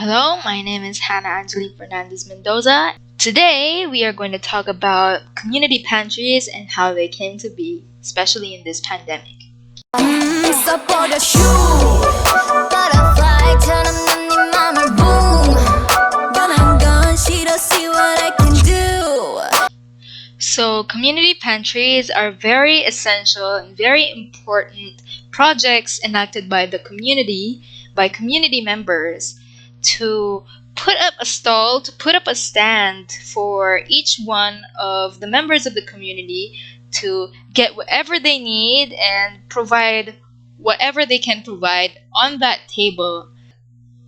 Hello, my name is Hannah Angelique Fernandez Mendoza. Today, we are going to talk about community pantries and how they came to be, especially in this pandemic. So, community pantries are very essential and very important projects enacted by the community, by community members, to put up a stall, to put up a stand for each one of the members of the community to get whatever they need and provide whatever they can provide on that table,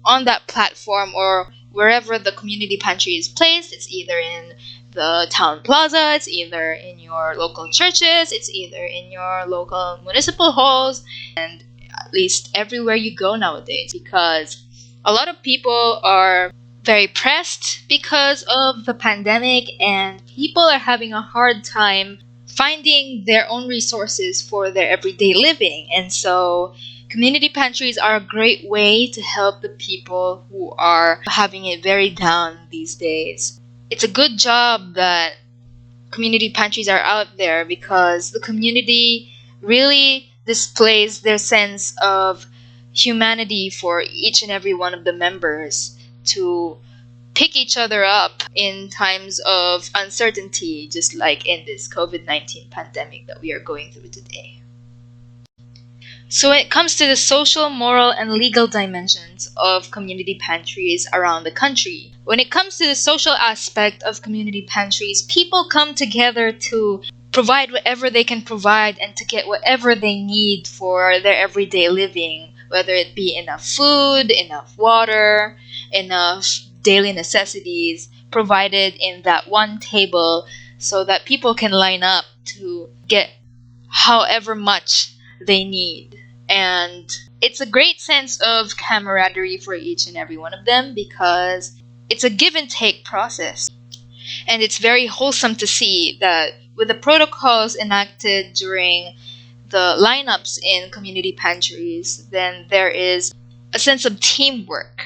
on that platform, or wherever the community pantry is placed. It's either in the town plaza, it's either in your local churches, it's either in your local municipal halls, and at least everywhere you go nowadays, because a lot of people are very pressed because of the pandemic, and people are having a hard time finding their own resources for their everyday living. And so community pantries are a great way to help the people who are having it very down these days. It's a good job that community pantries are out there, because the community really displays their sense of humanity for each and every one of the members to pick each other up in times of uncertainty, just like in this COVID-19 pandemic that we are going through today. So when it comes to the social, moral, and legal dimensions of community pantries around the country, when it comes to the social aspect of community pantries, people come together to provide whatever they can provide and to get whatever they need for their everyday living, whether it be enough food, enough water, enough daily necessities provided in that one table, so that people can line up to get however much they need. And it's a great sense of camaraderie for each and every one of them, because it's a give and take process. And it's very wholesome to see that with the protocols enacted during the lineups in community pantries, then there is a sense of teamwork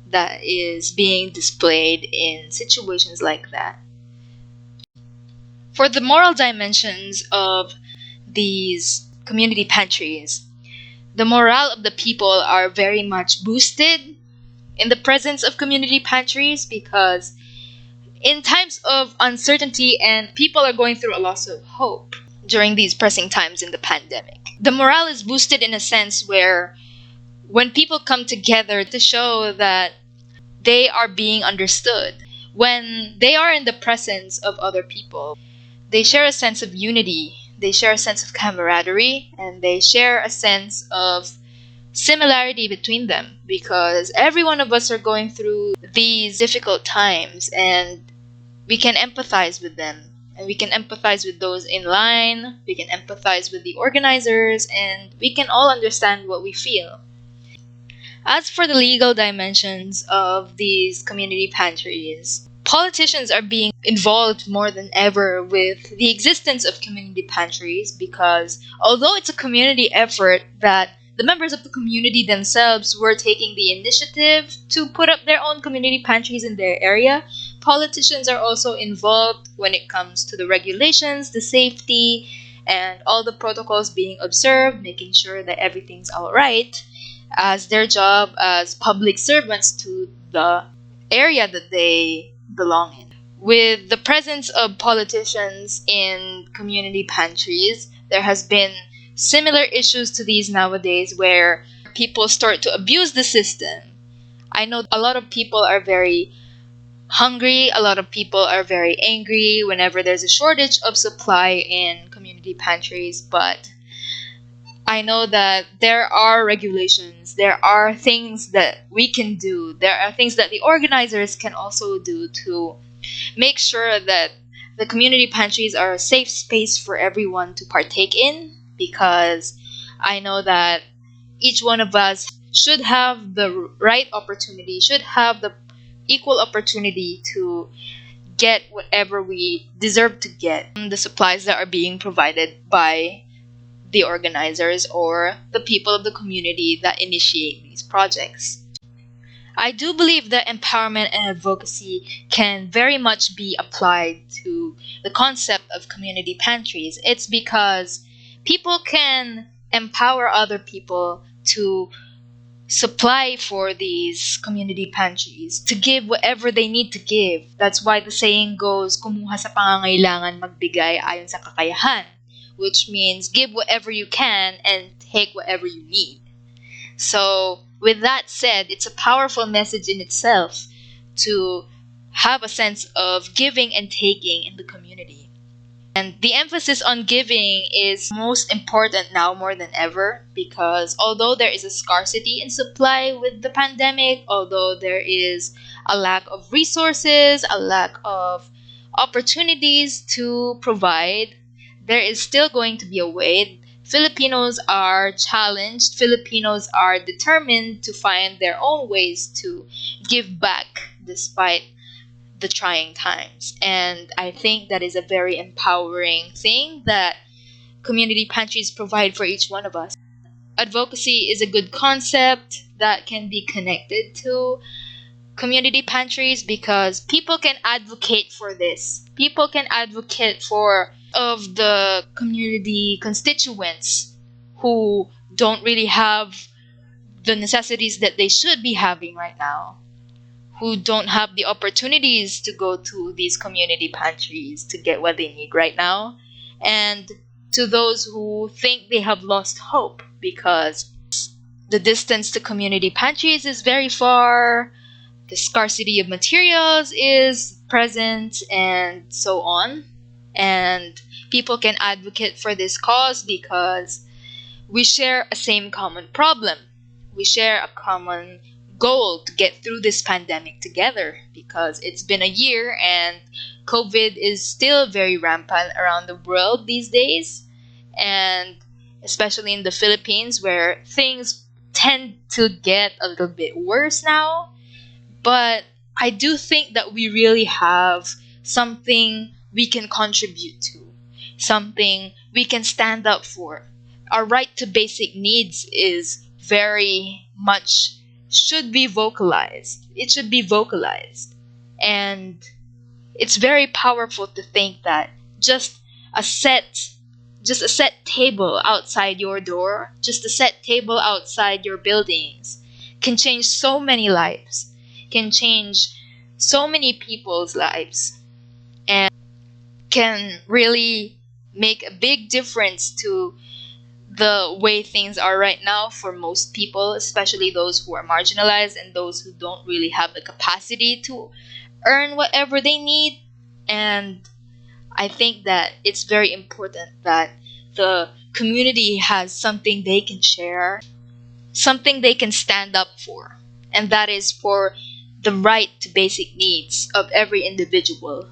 that is being displayed in situations like that. For the moral dimensions of these community pantries, the morale of the people are very much boosted in the presence of community pantries, because in times of uncertainty and people are going through a loss of hope during these pressing times in the pandemic, the morale is boosted in a sense where when people come together to show that they are being understood, when they are in the presence of other people, they share a sense of unity, they share a sense of camaraderie, and they share a sense of similarity between them, because every one of us are going through these difficult times, and we can empathize with them, and we can empathize with those in line, we can empathize with the organizers, and we can all understand what we feel. As for the legal dimensions of these community pantries, politicians are being involved more than ever with the existence of community pantries, because although it's a community effort that the members of the community themselves were taking the initiative to put up their own community pantries in their area, politicians are also involved when it comes to the regulations, the safety, and all the protocols being observed, making sure that everything's all right, as their job as public servants to the area that they belong in. With the presence of politicians in community pantries, there has been similar issues to these nowadays, where people start to abuse the system. I know a lot of people are very hungry, a lot of people are very angry whenever there's a shortage of supply in community pantries, but I know that there are regulations, there are things that we can do, there are things that the organizers can also do to make sure that the community pantries are a safe space for everyone to partake in, because I know that each one of us should have the right opportunity, should have the equal opportunity to get whatever we deserve to get, the supplies that are being provided by the organizers or the people of the community that initiate these projects. I do believe that empowerment and advocacy can very much be applied to the concept of community pantries. It's because people can empower other people to supply for these community pantries, to give whatever they need to give. That's why the saying goes, kumuha sa pangangailangan, magbigay ayon sa kakayahan, which means give whatever you can and take whatever you need. So, with that said, it's a powerful message in itself to have a sense of giving and taking in the community. And the emphasis on giving is most important now more than ever because although there is a scarcity in supply with the pandemic, although there is a lack of resources, a lack of opportunities to provide, there is still going to be a way. Filipinos are challenged, Filipinos are determined to find their own ways to give back despite the trying times. And I think that is a very empowering thing that community pantries provide for each one of us. Advocacy is a good concept that can be connected to community pantries because people can advocate for this. People can advocate for of the community constituents who don't really have the necessities that they should be having right now, who don't have the opportunities to go to these community pantries to get what they need right now, and to those who think they have lost hope because the distance to community pantries is very far, the scarcity of materials is present, and so on. And people can advocate for this cause because we share a same common problem. We share a common goal to get through this pandemic together because it's been a year and COVID is still very rampant around the world these days, and especially in the Philippines where things tend to get a little bit worse now. But I do think that we really have something we can contribute to, something we can stand up for. Our right to basic needs is very much should be vocalized. It should be vocalized. And it's very powerful to think that just a set just a set table outside your door, just a set table outside your buildings can change so many lives, can change so many people's lives, and can really make a big difference to the way things are right now for most people, especially those who are marginalized and those who don't really have the capacity to earn whatever they need. And I think that it's very important that the community has something they can share, something they can stand up for, and that is for the right to basic needs of every individual.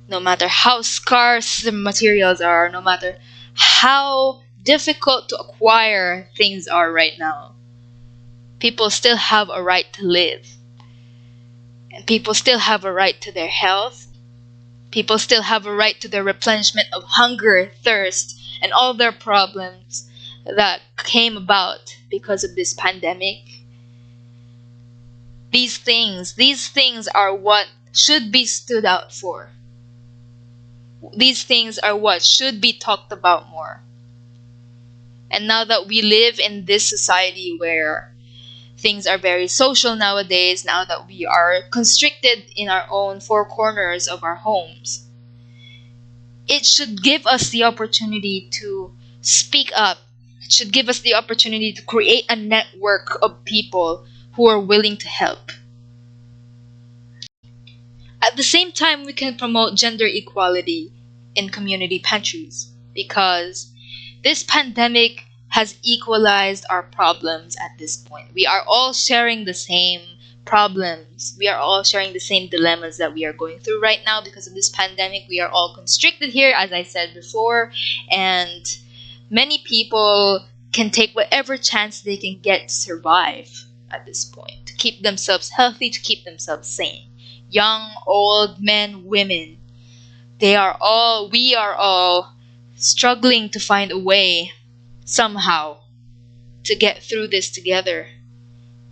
No matter how scarce the materials are, no matter how difficult to acquire things are right now, people still have a right to live. And people still have a right to their health. People still have a right to their replenishment of hunger, thirst, and all their problems that came about because of this pandemic. These things are what should be stood out for. These things are what should be talked about more. And now that we live in this society where things are very social nowadays, now that we are constricted in our own four corners of our homes, it should give us the opportunity to speak up. It should give us the opportunity to create a network of people who are willing to help. At the same time, we can promote gender equality in community pantries because this pandemic has equalized our problems at this point. We are all sharing the same problems. We are all sharing the same dilemmas that we are going through right now because of this pandemic. We are all constricted here, as I said before, and many people can take whatever chance they can get to survive at this point, to keep themselves healthy, to keep themselves sane. Young, old, men, women, we are all struggling to find a way somehow to get through this together.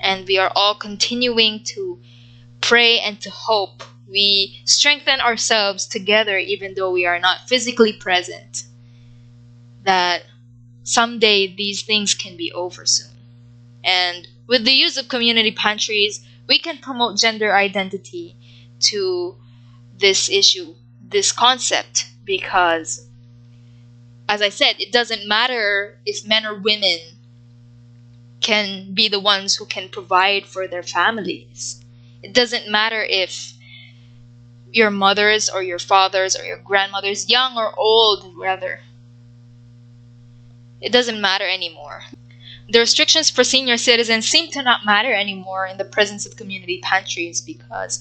and we are all continuing to pray and to hope. We strengthen ourselves together even though we are not physically present, that someday these things can be over soon. And with the use of community pantries, we can promote gender identity to this issue, this concept, because, as I said, it doesn't matter if men or women can be the ones who can provide for their families. It doesn't matter if your mothers or your fathers or your grandmothers, young or old, rather. It doesn't matter anymore. The restrictions for senior citizens seem to not matter anymore in the presence of community pantries, because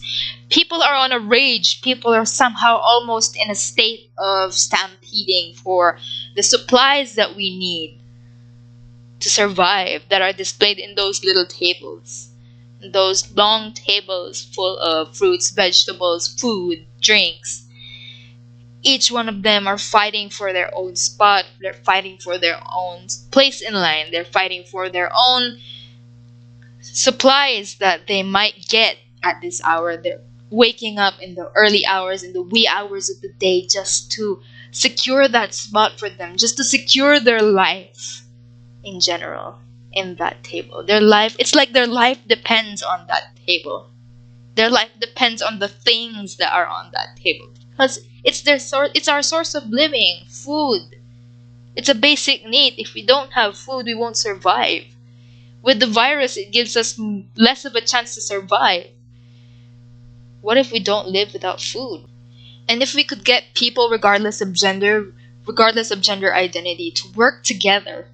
people are on a rage. People are somehow almost in a state of stampeding for the supplies that we need to survive, that are displayed in those little tables. Those long tables full of fruits, vegetables, food, drinks. Each one of them are fighting for their own spot. They're fighting for their own place in line. They're fighting for their own supplies that they might get at this hour. They're waking up in the early hours, in the wee hours of the day, just to secure that spot for them, just to secure their life in general in that table. Their life, it's like their life depends on that table. Their life depends on the things that are on that table, because it's our source of living, food. It's a basic need. If we don't have food, we won't survive. With the virus, it gives us less of a chance to survive. What if we don't live without food? And if we could get people, regardless of gender identity, to work together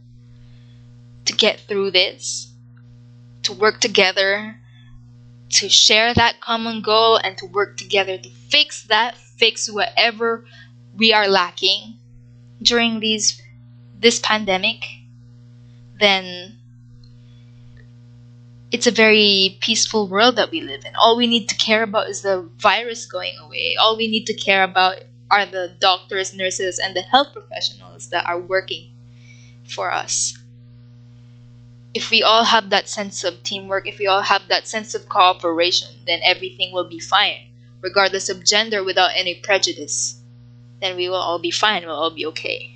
to get through this, to work together to share that common goal, and to work together to fix whatever we are lacking during this pandemic, then it's a very peaceful world that we live in. All we need to care about is the virus going away. All we need to care about are the doctors, nurses, and the health professionals that are working for us. If we all have that sense of teamwork, if we all have that sense of cooperation, then everything will be fine, regardless of gender, without any prejudice. Then we will all be fine, we'll all be okay.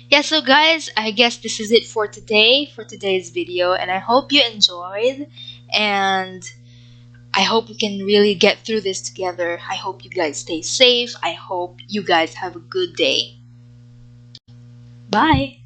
Yeah, so guys, I guess this is it for today's video, and I hope you enjoyed, and I hope we can really get through this together. I hope you guys stay safe. I hope you guys have a good day. Bye!